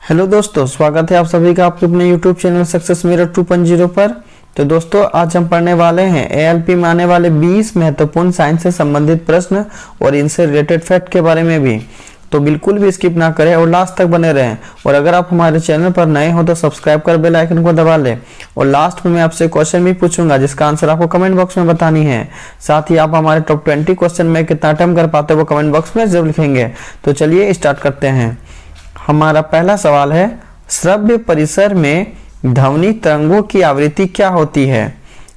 Hello दोस्तों, स्वागत है आप सभी का आपके अपने यूट्यूब चैनल सक्सेस मिरर 2.0 पर। तो दोस्तों, आज हम पढ़ने वाले हैं एएलपी में आने वाले 20 महत्वपूर्ण साइंस से संबंधित प्रश्न और इनसे रिलेटेड फैक्ट के बारे में भी। तो बिल्कुल भी स्किप ना करें और लास्ट तक बने रहें। और अगर आप हमारे चैनल पर नए हो तो सब्सक्राइब कर बेल आइकन को दबा लें। और लास्ट में मैं आपसे क्वेश्चन भी पूछूंगा जिसका आंसर आपको कमेंट बॉक्स में बतानी है। साथ ही आप हमारे टॉप 20 क्वेश्चन में कितना अटेम्प्ट कर पाते हो वो कमेंट बॉक्स में जरूर लिखेंगे। तो चलिए स्टार्ट करते हैं। हमारा पहला सवाल है, श्रव्य परिसर में ध्वनि तरंगों की आवृत्ति क्या होती है?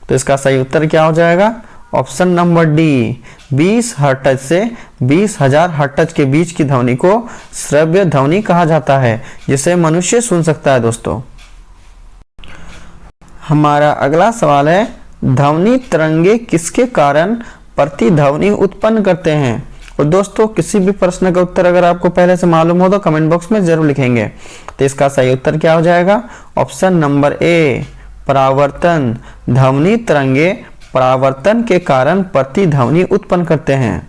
तो इसका सही उत्तर क्या हो जाएगा? ऑप्शन नंबर डी, 20 हर्ट्ज से 20,000 हर्ट्ज के बीच की ध्वनि को श्रव्य ध्वनि कहा जाता है, जिसे मनुष्य सुन सकता है। दोस्तों, हमारा अगला सवाल है, ध्वनि तरंगे किसके कारण प्रतिध्वनि उत्पन्न करते हैं? और दोस्तों, किसी भी प्रश्न का उत्तर अगर आपको पहले से मालूम हो तो कमेंट बॉक्स में जरूर लिखेंगे। तो इसका सही उत्तर क्या हो जाएगा? ऑप्शन नंबर ए, परावर्तन। ध्वनि तरंगे परावर्तन के कारण प्रतिध्वनि उत्पन्न करते हैं।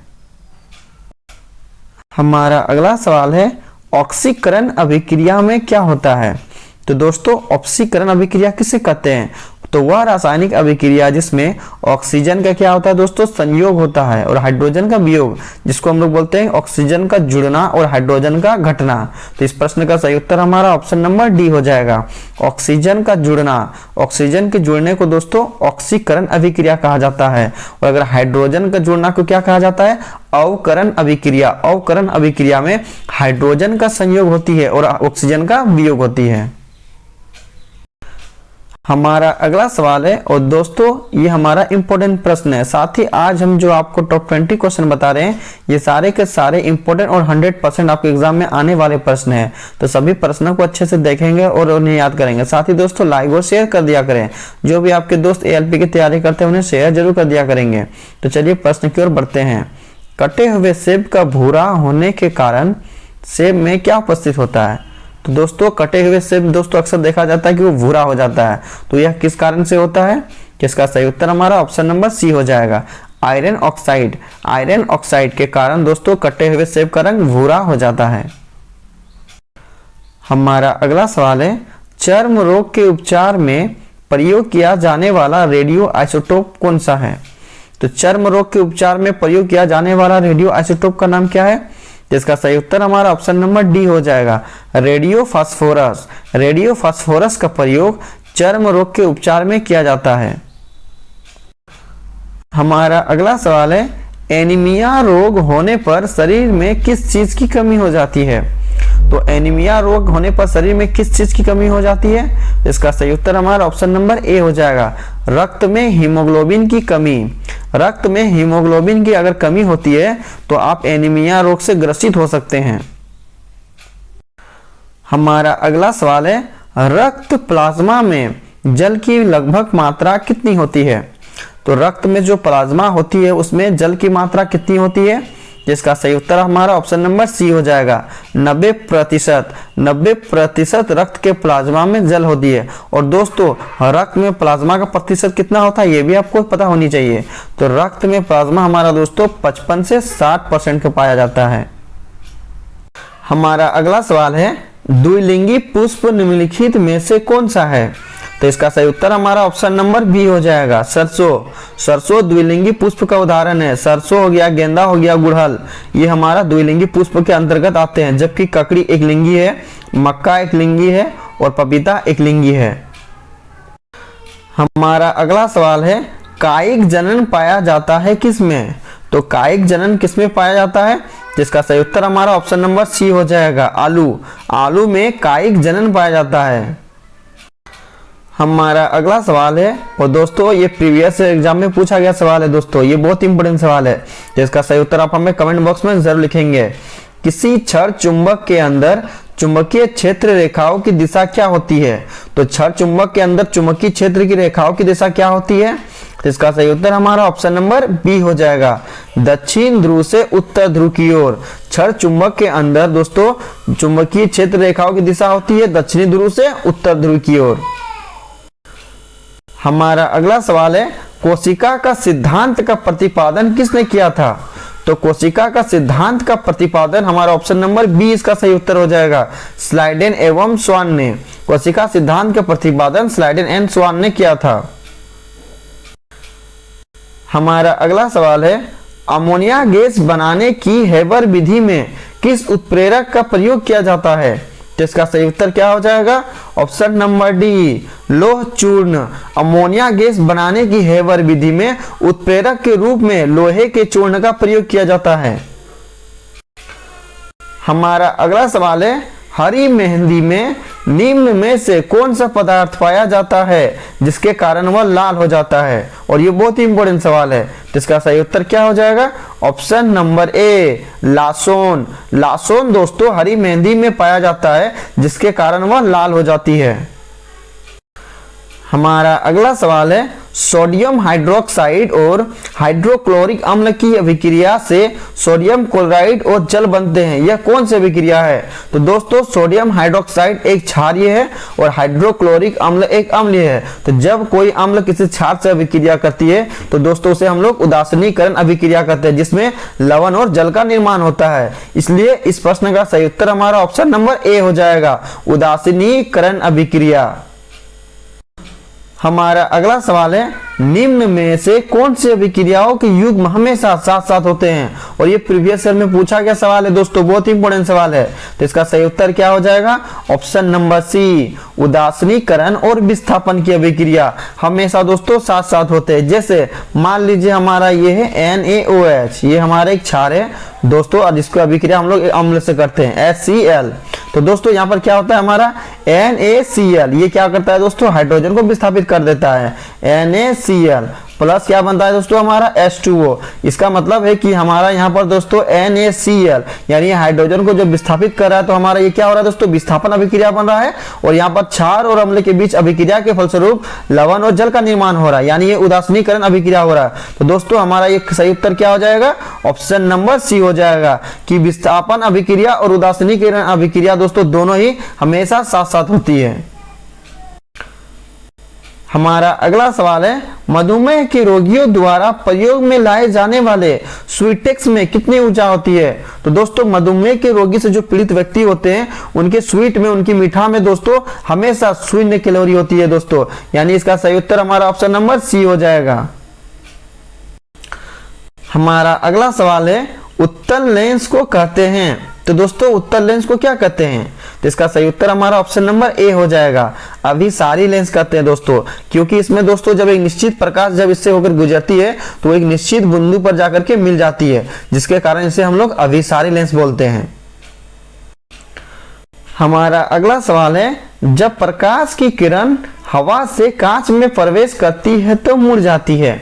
हमारा अगला सवाल है, ऑक्सीकरण अभिक्रिया में क्या होता है? तो दोस्तों, ऑक्सीकरण अभिक्रिया किसे कहते हैं? तो वह रासायनिक अभिक्रिया जिसमें ऑक्सीजन का क्या होता है दोस्तों? संयोग होता है और हाइड्रोजन का वियोग, जिसको हम लोग बोलते हैं ऑक्सीजन का जुड़ना और हाइड्रोजन का घटना। तो इस प्रश्न का सही उत्तर हमारा ऑप्शन नंबर डी हो जाएगा, ऑक्सीजन का जुड़ना। ऑक्सीजन के जुड़ने को दोस्तों ऑक्सीकरण अभिक्रिया कहा जाता है। और अगर हाइड्रोजन का जुड़ना को क्या कहा जाता है? अवकरण अभिक्रिया। अवकरण अभिक्रिया में हाइड्रोजन का संयोग होती है और ऑक्सीजन का वियोग होती है। हमारा अगला सवाल है, और दोस्तों ये हमारा इंपॉर्टेंट प्रश्न है। साथ ही आज हम जो आपको टॉप 20 क्वेश्चन बता रहे हैं ये सारे के सारे इंपॉर्टेंट और 100% आपके एग्जाम में आने वाले प्रश्न हैं। तो सभी प्रश्नों को अच्छे से देखेंगे और उन्हें याद करेंगे। साथ ही दोस्तों, लाइक और शेयर कर दिया करें। जो भी आपके दोस्त एएलपी की तैयारी करते हैं उन्हें शेयर जरूर कर दिया करेंगे। तो चलिए प्रश्न की ओर बढ़ते हैं। कटे हुए सेब का भूरा होने के कारण सेब में क्या उपस्थित होता है? तो दोस्तों, कटे हुए सेब दोस्तों अक्सर देखा जाता है कि वो भूरा हो जाता है। तो यह किस कारण से होता है? इसका सही उत्तर हमारा ऑप्शन नंबर सी हो जाएगा, आयरन ऑक्साइड। आयरन ऑक्साइड के कारण दोस्तों कटे हुए सेब का रंग भूरा हो जाता है। हमारा अगला सवाल है, चर्म रोग के उपचार में प्रयोग किया जाने वाला रेडियो आइसोटोप कौन सा है? तो चर्म रोग के उपचार में प्रयोग किया जाने वाला रेडियो आइसोटोप का नाम क्या है? जिसका सही उत्तर हमारा ऑप्शन नंबर डी हो जाएगा, रेडियो फास्फोरस। रेडियो फास्फोरस का प्रयोग चर्म रोग के उपचार में किया जाता है। हमारा अगला सवाल है, एनीमिया रोग होने पर शरीर में किस चीज की कमी हो जाती है? तो एनीमिया रोग होने पर शरीर में किस चीज की कमी हो जाती है? इसका सही उत्तर हमारा ऑप्शन नंबर ए हो जाएगा, रक्त में हीमोग्लोबिन की कमी। रक्त में हीमोग्लोबिन की अगर कमी होती है तो आप एनीमिया रोग से ग्रसित हो सकते हैं। हमारा अगला सवाल है, रक्त प्लाज्मा में जल की लगभग मात्रा कितनी होती है? तो रक्त में जो प्लाज्मा होती है उसमें जल की मात्रा कितनी होती है? जिसका सही उत्तर हमारा ऑप्शन नंबर सी हो जाएगा, 90%। 90% रक्त के प्लाज्मा में जल होती है। और दोस्तों, रक्त में प्लाज्मा का प्रतिशत कितना होता है ये भी आपको पता होनी चाहिए। तो रक्त में प्लाज्मा हमारा दोस्तों 55 से 60% का पाया जाता है। हमारा अगला सवाल है, द्विलिंगी पुष्प निम्नलिखित में से कौन सा है? तो इसका सही उत्तर हमारा ऑप्शन नंबर बी हो जाएगा, सरसों। सरसों द्विलिंगी पुष्प का उदाहरण है। सरसों हो गया, गेंदा हो गया, गुड़हल, ये हमारा द्विलिंगी पुष्प के अंतर्गत आते हैं। जबकि ककड़ी एक लिंगी है, मक्का एक लिंगी है और पपीता एक लिंगी है। हमारा अगला सवाल है, कायिक जनन पाया जाता है किसमें? तो कायिक जनन किसमें पाया जाता है? जिसका सही उत्तर हमारा ऑप्शन नंबर सी हो जाएगा, आलू। आलू में कायिक जनन पाया जाता है। हमारा अगला सवाल है, और दोस्तों ये प्रीवियस एग्जाम में पूछा गया सवाल है दोस्तों, ये बहुत इंपॉर्टेंट सवाल है जिसका सही उत्तर आप हमें कमेंट बॉक्स में जरूर लिखेंगे। किसी क्षण चुंबक के अंदर चुंबकीय क्षेत्र रेखाओं की दिशा क्या होती है? तो क्षण चुंबक के अंदर चुंबकीय क्षेत्र की रेखाओं की दिशा क्या होती है? तो इसका सही उत्तर हमारा ऑप्शन नंबर बी हो जाएगा, दक्षिण ध्रुव से उत्तर ध्रुव की ओर। क्षण चुंबक के अंदर दोस्तों चुंबकीय क्षेत्र रेखाओं की दिशा होती है दक्षिणी ध्रुव से उत्तर ध्रुव की ओर। हमारा अगला सवाल है, कोशिका का सिद्धांत का प्रतिपादन किसने किया था? तो कोशिका का सिद्धांत का प्रतिपादन हमारा ऑप्शन नंबर बी इसका सही उत्तर हो जाएगा, स्लाइडेन एवं स्वान ने। कोशिका सिद्धांत का प्रतिपादन स्लाइडेन एंड स्वान ने किया था। हमारा अगला सवाल है, अमोनिया गैस बनाने की हेबर विधि में किस उत्प्रेरक का प्रयोग किया जाता है? तो इसका सही उत्तर क्या हो जाएगा, ऑप्शन नंबर डी, लोह चूर्ण। अमोनिया गैस बनाने की हेबर विधि में उत्प्रेरक के रूप में लोहे के चूर्ण का प्रयोग किया जाता है। हमारा अगला सवाल है, हरी मेहंदी में निम्न में से कौन सा पदार्थ पाया जाता है जिसके कारण वह लाल हो जाता है? और ये बहुत ही इंपॉर्टेंट सवाल है, तो इसका सही उत्तर क्या हो जाएगा, ऑप्शन नंबर ए, लासोन। लासोन दोस्तों हरी मेहंदी में पाया जाता है जिसके कारण वह लाल हो जाती है। हमारा अगला सवाल है, सोडियम हाइड्रोक्साइड और हाइड्रोक्लोरिक अम्ल की अभिक्रिया से सोडियम क्लोराइड और जल बनते हैं, यह कौन सी अभिक्रिया है? तो दोस्तों सोडियम हाइड्रोक्साइड एक क्षारीय है और हाइड्रोक्लोरिक अम्ल एक अम्लीय है। तो जब कोई अम्ल किसी क्षार से अभिक्रिया करती है तो दोस्तों उसे हम लोग उदासीनीकरण अभिक्रिया करते हैं, जिसमें लवण और जल का निर्माण होता है। इसलिए इस प्रश्न का सही उत्तर हमारा ऑप्शन नंबर ए हो जाएगा, उदासीनीकरण अभिक्रिया। हमारा अगला सवाल है, निम्न में से कौन सी अभिक्रियाओं के युग्म हमेशा साथ साथ होते हैं? और ये प्रीवियस ईयर में पूछा गया सवाल है दोस्तों, बहुत ही इंपॉर्टेंट सवाल है। तो इसका सही उत्तर क्या हो जाएगा, ऑप्शन नंबर सी, उदासीनीकरण और विस्थापन की अभिक्रिया हमेशा दोस्तों साथ साथ होते हैं। जैसे मान लीजिए हमारा ये है NaOH, ये हमारा एक क्षार है दोस्तों, और जिसको अभिक्रिया हम लोग अम्ल से करते हैं HCl। तो दोस्तों यहाँ पर क्या होता है हमारा NaCl, ये क्या करता है दोस्तों, हाइड्रोजन को विस्थापित कर देता है। NaCl प्लस क्या बनता है दोस्तों हमारा H2O। इसका मतलब है कि हमारा यहाँ पर दोस्तों NaCl यानी हाइड्रोजन को जब विस्थापित कर रहा है तो हमारा ये क्या हो रहा है दोस्तों, विस्थापन अभिक्रिया बन रहा है। और यहाँ पर क्षार और अम्ल के बीच अभिक्रिया के फलस्वरूप लवण और जल का निर्माण हो रहा है, यानी ये उदासीनीकरण अभिक्रिया हो रहा है। तो दोस्तों हमारा ये सही उत्तर क्या हो जाएगा, ऑप्शन नंबर सी हो जाएगा कि विस्थापन अभिक्रिया और उदासीनीकरण अभिक्रिया दोस्तों दोनों ही हमेशा साथ साथ होती है। हमारा अगला सवाल है, मधुमेह के रोगियों द्वारा प्रयोग में लाए जाने वाले स्वीटेक्स में कितनी ऊर्जा होती है? तो दोस्तों मधुमेह के रोगी से जो पीड़ित व्यक्ति होते हैं उनके स्वीट में, उनकी मीठा में दोस्तों हमेशा 0 कैलोरी होती है दोस्तों, यानी इसका सही उत्तर हमारा ऑप्शन नंबर सी हो जाएगा। हमारा अगला सवाल है, उत्तल लेंस को कहते हैं, तो दोस्तों उत्तल लेंस को क्या कहते हैं? तो इसका सही उत्तर हमारा ऑप्शन नंबर ए हो जाएगा, अभिसारी लेंस कहते हैं दोस्तों, क्योंकि इसमें दोस्तों जब एक निश्चित प्रकाश जब इससे होकर गुजरती है तो एक निश्चित बिंदु पर जाकर के मिल जाती है, जिसके कारण इसे हम लोग अभिसारी लेंस बोलते हैं। हमारा अगला सवाल है, जब प्रकाश की किरण हवा से कांच में प्रवेश करती है तो मुड़ जाती है।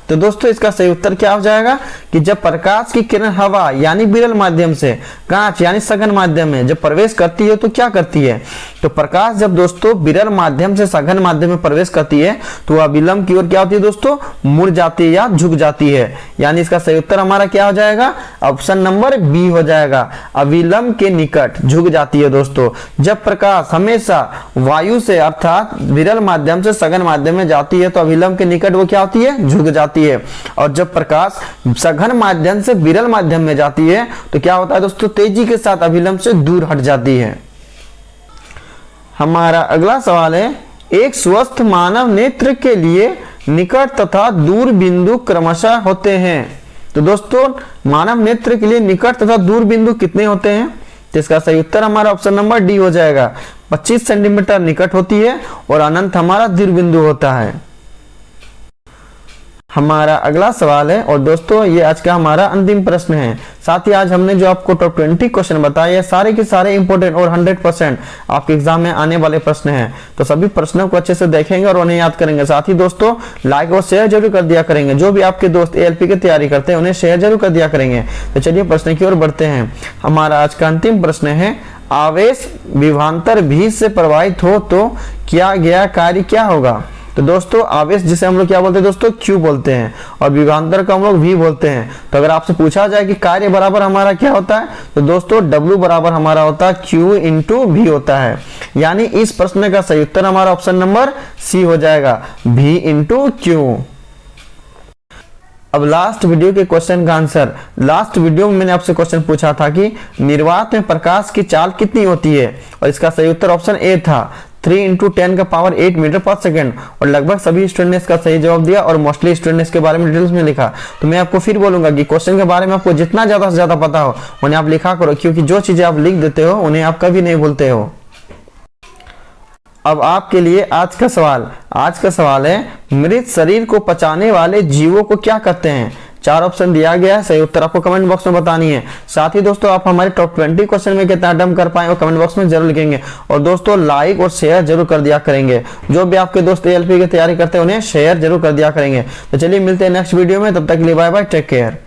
तो दोस्तों इसका सही उत्तर क्या हो जाएगा कि जब प्रकाश की किरण हवा यानी विरल माध्यम से कांच यानी सघन माध्यम में जब प्रवेश करती है तो क्या करती है? तो प्रकाश जब दोस्तों विरल माध्यम से सघन माध्यम में प्रवेश करती है तो वह विलंब की ओर क्या होती है दोस्तों, मुड़ जाती है या झुक जाती है, यानी इसका सही उत्तर हमारा क्या हो जाएगा, ऑप्शन नंबर बी हो जाएगा, अविलंब के निकट झुक जाती है दोस्तों। जब प्रकाश हमेशा वायु से अर्थात विरल माध्यम से सघन माध्यम में जाती है तो अविलंब के निकट वो क्या होती है, झुक जाती है। और जब प्रकाश सघन माध्यम से विरल माध्यम में जाती है तो क्या होता है दोस्तों, तेजी के साथ अभिलंब से दूर हट जाती है। हमारा अगला सवाल है, एक स्वस्थ मानव नेत्र के लिए निकट तथा दूर बिंदु क्रमशः होते हैं। तो दोस्तों मानव नेत्र के लिए निकट तथा दूर बिंदु कितने होते हैं? तो इसका सही उत्तर हमारा ऑप्शन नंबर डी हो जाएगा, 25 सेंटीमीटर निकट होती है और अनंत हमारा दूर बिंदु होता है। हमारा अगला सवाल है, और दोस्तों ये आज का हमारा अंतिम प्रश्न है। साथ ही आज हमने जो आपको टॉप 20 क्वेश्चन बताए सारे के सारे इंपोर्टेंट और 100% आपके एग्जाम में आने वाले प्रश्न हैं, तो सभी प्रश्नों को अच्छे से देखेंगे और उन्हें याद करेंगे। साथ ही दोस्तों लाइक और शेयर जरूर कर दिया करेंगे, जो भी आपके दोस्त ALP की तैयारी करते हैं उन्हें शेयर जरूर कर दिया करेंगे। तो चलिए प्रश्न की ओर बढ़ते हैं। हमारा आज का अंतिम प्रश्न है, आवेश विभवांतर भी से प्रवाहित हो तो किया गया कार्य क्या होगा? तो दोस्तों आवेश जिसे हम लोग क्या बोलते हैं दोस्तों, Q बोलते हैं, और विभवांतर को हम लोग V बोलते हैं। तो अगर आपसे पूछा जाए कि कार्य बराबर हमारा क्या होता है तो दोस्तों W बराबर हमारा होता है Q इंटू V होता है, यानी इस प्रश्न का सही उत्तर हमारा ऑप्शन नंबर C हो जाएगा, V इंटू Q। अब लास्ट वीडियो के क्वेश्चन का आंसर, लास्ट वीडियो में मैंने आपसे क्वेश्चन पूछा था कि निर्वात में प्रकाश की चाल कितनी होती है, और इसका सही उत्तर ऑप्शन ए था 3 × 10⁸ मीटर पर सेकंड। और लगभग सभी स्टूडेंट ने इसका सही जवाब दिया और मोस्टली स्टूडेंट ने इसके बारे में डिटेल्स में लिखा। तो मैं आपको फिर बोलूंगा कि क्वेश्चन के बारे में आपको जितना ज्यादा से ज्यादा पता हो उन्हें आप लिखा करो, क्योंकि जो चीजें आप लिख देते हो उन्हें आप कभी नहीं भूलते हो। अब आपके लिए आज का सवाल है मृत शरीर को पचाने वाले जीवों को क्या कहते हैं। 4 ऑप्शन दिया गया है, सही उत्तर आपको कमेंट बॉक्स में बतानी है। साथ ही दोस्तों आप हमारे टॉप 20 क्वेश्चन में कितना अटेम्प्ट कर पाए वो कमेंट बॉक्स में जरूर लिखेंगे। और दोस्तों लाइक और शेयर जरूर कर दिया करेंगे, जो भी आपके दोस्त ALP की तैयारी करते हैं उन्हें शेयर जरूर कर दिया करेंगे। तो चलिए मिलते हैं नेक्स्ट वीडियो में, तब तक के लिए बाय बाय, टेक केयर।